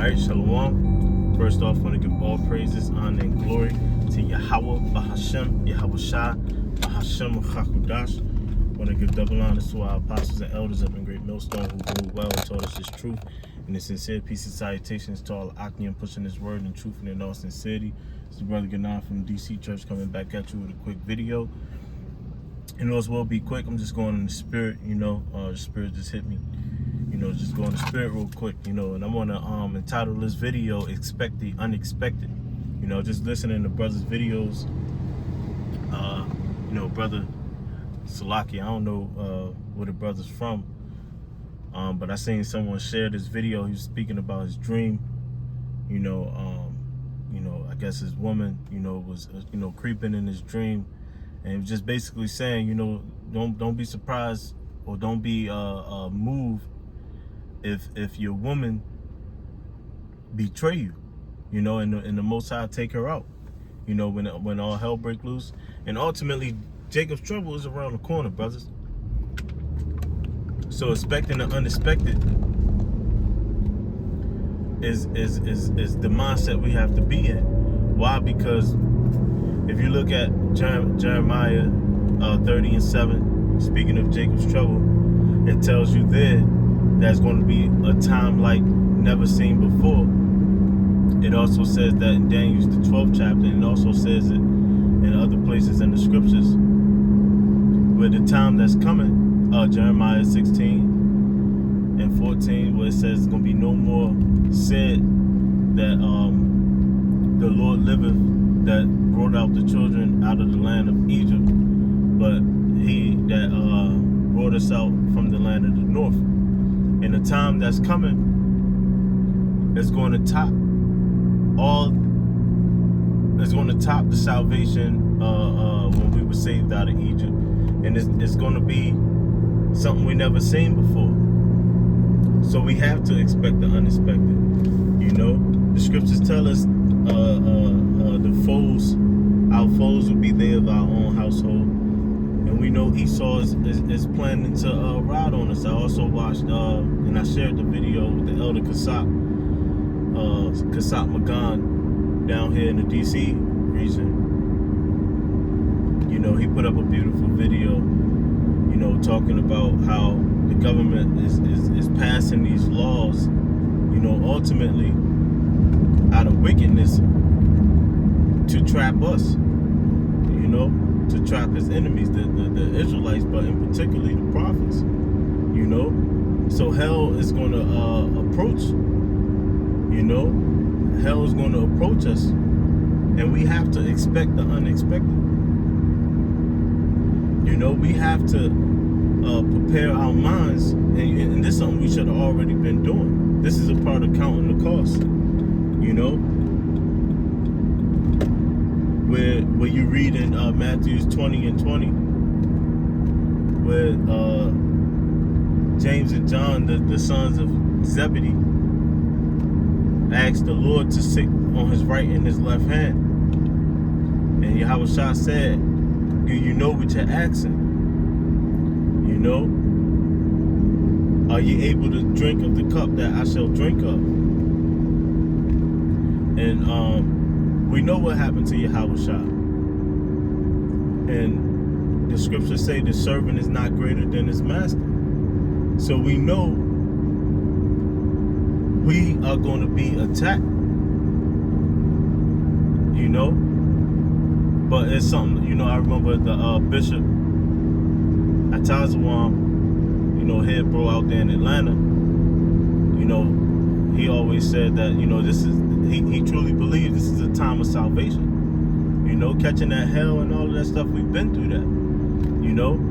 Alright, Shalom. First off, I want to give all praises, honor, and glory to Yahweh, Bahashem, Yahweh Shah, Bahashem, Chakudash. I want to give double honors to our apostles and elders up in Great Millstone who ruled well and taught us this truth. And a sincere peace and salutations to all Akian pushing this word and truth and in all sincerity. It's the brother Ganan from DC Church coming back at you with a quick video. And it will be quick. I'm just going in the spirit, the spirit just hit me. Just go in the spirit real quick, and I'm gonna entitle this video Expect the Unexpected. Just listening to brothers' videos, brother Salaki, I don't know where the brother's from, but I seen someone share this video. He was speaking about his dream, I guess his woman, was, creeping in his dream, and just basically saying, don't be surprised or don't be moved if your woman betray you, and the Most High take her out, when all hell break loose. And ultimately, Jacob's trouble is around the corner, brothers. So expecting the unexpected is the mindset we have to be in. Why? Because if you look at Jeremiah 30:7, speaking of Jacob's trouble, it tells you there there's going to be a time like never seen before. It also says that in Daniel, the 12th chapter, and it also says it in other places in the scriptures, where the time that's coming, Jeremiah 16:14, where it says it's going to be no more said that the Lord liveth that brought out the children out of the land of Egypt, but he that brought us out from the land of the north. And the time that's coming is going to top the salvation when we were saved out of Egypt. And it's going to be something we never seen before. So we have to expect the unexpected. The scriptures tell us our foes will be they of our own household. And we know Esau is planning to ride on us. I also watched and I shared the video with the elder Kasap Magan down here in the DC region. He put up a beautiful video, talking about how the government is passing these laws, ultimately out of wickedness to trap us, to trap his enemies, the Israelites, but in particularly the prophets, So hell is going to approach, hell is going to approach us, and we have to expect the unexpected. We have to prepare our minds, and this is something we should have already been doing. This is a part of counting the cost, where you read in Matthew 20:20, where James and John, the sons of Zebedee, asked the Lord to sit on his right and his left hand. And Yahweh Shah said, do you know what you're asking? Are you able to drink of the cup that I shall drink of? And we know what happened to Yahweh Shah. And the scriptures say the servant is not greater than his master. So we know we are going to be attacked, But it's something, I remember the Bishop Atazawam, head bro out there in Atlanta, he always said that, this is, he truly believes this is a time of salvation. Catching that hell and all of that stuff, we've been through that,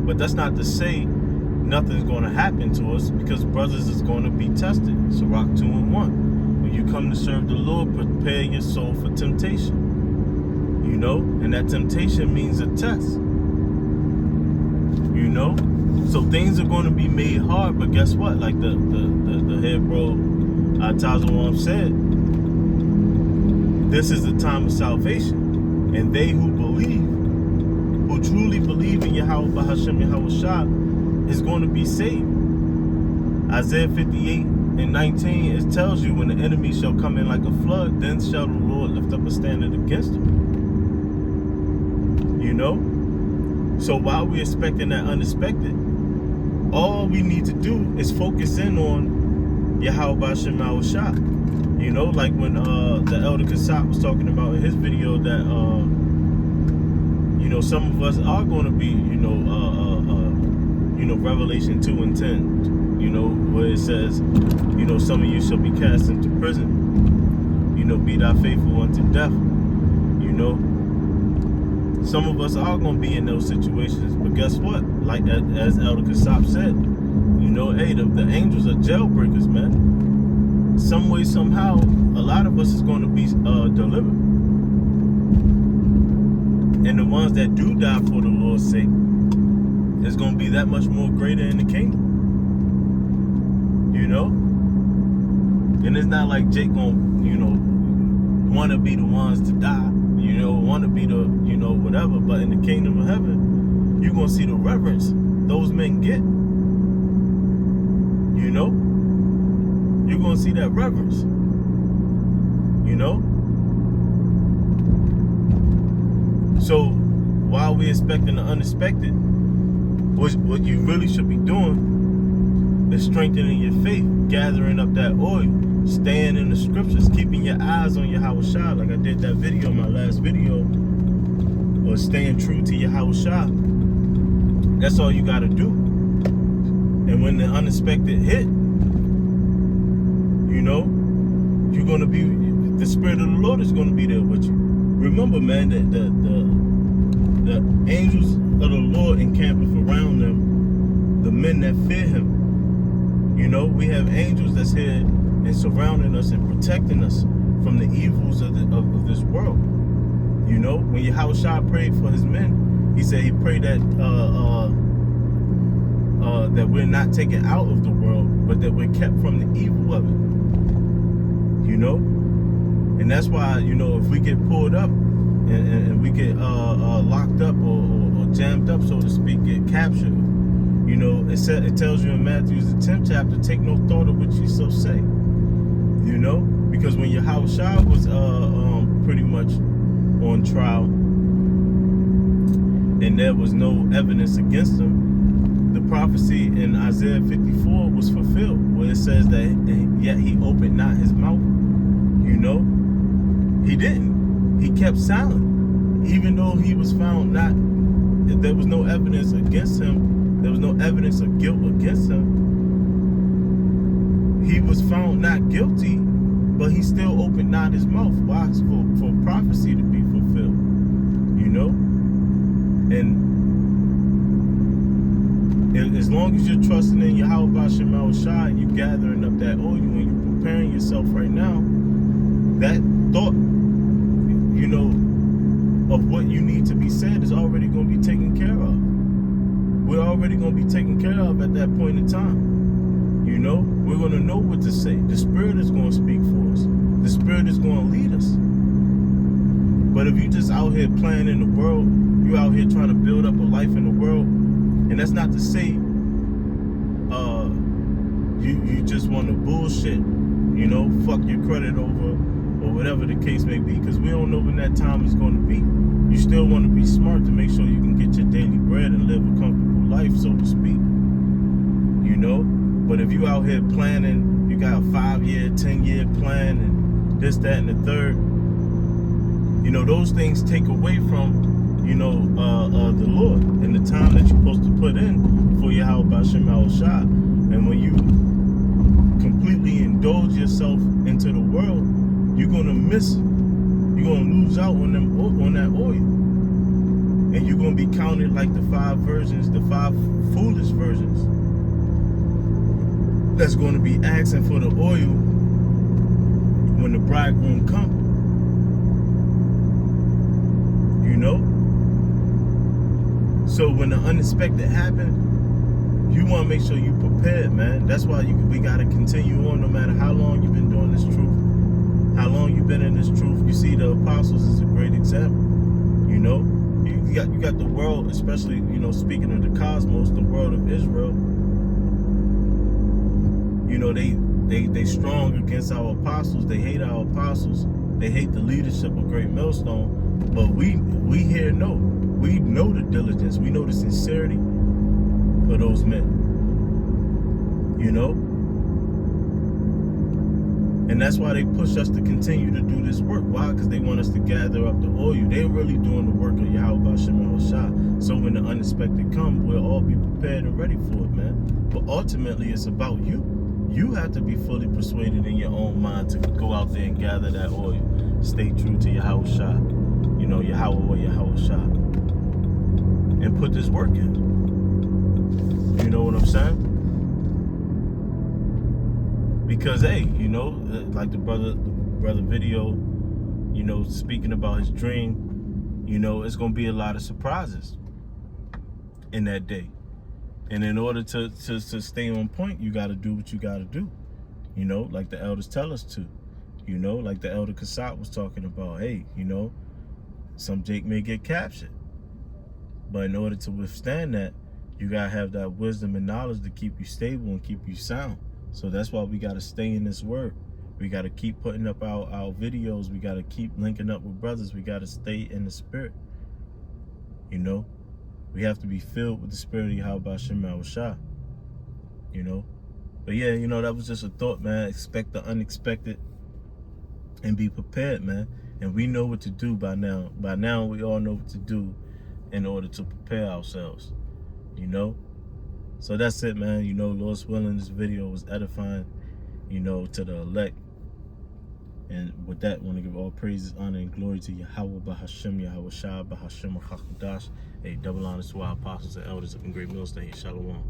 But that's not to say nothing's going to happen to us, because brothers is going to be tested. Sirach 2:1. When you come to serve the Lord, prepare your soul for temptation. And that temptation means a test. So things are going to be made hard, but guess what? Like the head bro Tazawam said, this is the time of salvation. And they who truly believe in Yahweh Bahashem Yahweh Shah is going to be saved. Isaiah 58 in 19, it tells you when the enemy shall come in like a flood, then shall the Lord lift up a standard against him. You know? So while we're expecting that unexpected, all we need to do is focus in on Yahweh Hashem Shah. You know, like when the Elder Kasap was talking about in his video that you know, some of us are going to be, you know, Revelation 2 and 10, you know, where it says, you know, some of you shall be cast into prison, you know, be thou faithful unto death, you know. Some of us are going to be in those situations, but guess what? Like as Elder Kasap said, you know, hey, the angels are jailbreakers, man. Some way, somehow, a lot of us is going to be delivered. And the ones that do die for the Lord's sake is going to be that much more greater in the kingdom. You know? And it's not like Jake going to, you know, want to be the ones to die. You know, want to be the, you know, whatever. But in the kingdom of heaven, you're going to see the reverence those men get. You know? You're going to see that reverence. You know? So, while we're expecting the unexpected, what you really should be doing is strengthening your faith, gathering up that oil, staying in the scriptures, keeping your eyes on Yahweh Shah, like I did that video, my last video, or staying true to Yahweh Shah. That's all you got to do. And when the unexpected hit, you know, you're going to be, the Spirit of the Lord is going to be there with you. Remember, man, that the angels of the Lord encampeth around them, the men that fear him. You know, we have angels that's here and surrounding us and protecting us from the evils of this world. You know, when Yahweh Shah prayed for his men, he said he prayed that that we're not taken out of the world, but that we're kept from the evil of it. You know? And that's why, you know, if we get pulled up and we get locked up or jammed up, so to speak, get captured, you know, it tells you in Matthew the 10th chapter, take no thought of what you so say. You know? Because when Yahweh Shah was pretty much on trial and there was no evidence against him, the prophecy in Isaiah 54 was fulfilled, where it says that yet he opened not his mouth. You know? He didn't. He kept silent. Even though he was found not, there was no evidence against him, there was no evidence of guilt against him. He was found not guilty, but he still opened not his mouth. Why? For prophecy to be fulfilled. You know? And as long as you're trusting in Yahweh Hashem Shah and you're gathering up that oil and you're preparing yourself right now, that thought, you know, of what you need to be said is already going to be taken care of. We're already going to be taken care of at that point in time. You know, we're going to know what to say. The Spirit is going to speak for us. The Spirit is going to lead us. But if you just out here playing in the world, you out here trying to build up a life in the world, and that's not to say you just want to bullshit, you know, fuck your credit over or whatever the case may be, because we don't know when that time is going to be. You still want to be smart to make sure you can get your daily bread and live a comfortable life, so to speak. You know? But if you out here planning, you got a 5-year, 10-year plan and this, that, and the third, you know, those things take away from, you know, the Lord and the time that you're supposed to put in for Yahweh Hashem Shah. And when you completely indulge yourself into the world, you're gonna lose out on that oil. And you're gonna be counted like the 5 virgins, the 5 foolish virgins that's gonna be asking for the oil when the bridegroom comes. You know? So when the unexpected happens, you want to make sure you prepared, man. That's why we got to continue on no matter how long you've been doing this truth, how long you've been in this truth. You see, the apostles is a great example. You know, you got the world, especially, you know, speaking of the cosmos, the world of Israel. You know, they strong against our apostles. They hate our apostles. They hate the leadership of Great Millstone. But we here know. We know the diligence. We know the sincerity for those men. You know? And that's why they push us to continue to do this work. Why? Because they want us to gather up the oil. They're really doing the work of Yahweh B'Shem Yahushua. So when the unexpected comes, we'll all be prepared and ready for it, man. But ultimately, it's about you. You have to be fully persuaded in your own mind to go out there and gather that oil. Stay true to Yahushua. You know, Yahweh or Yahushua. And put this work in. You know what I'm saying? Because, hey, you know, like the brother video, you know, speaking about his dream, you know, it's going to be a lot of surprises in that day. And in order to stay on point, you got to do what you got to do, you know, like the elders tell us to, you know, like the elder Kasat was talking about. Hey, you know, some Jake may get captured. But in order to withstand that, you got to have that wisdom and knowledge to keep you stable and keep you sound. So that's why we got to stay in this word. We got to keep putting up our videos. We got to keep linking up with brothers. We got to stay in the spirit. You know, we have to be filled with the spirit of Yahweh B'Shem Yahushua. You know, but yeah, you know, that was just a thought, man. Expect the unexpected and be prepared, man. And we know what to do by now. By now, we all know what to do in order to prepare ourselves. You know. So that's it, man. You know, Lord's willing, this video was edifying, you know, to the elect. And with that, I want to give all praises, honor, and glory to Yahweh B'Hashem, Yahushua B'Hashem Chakudash. A double honor to our apostles and elders up in Great Millstone. Shalom.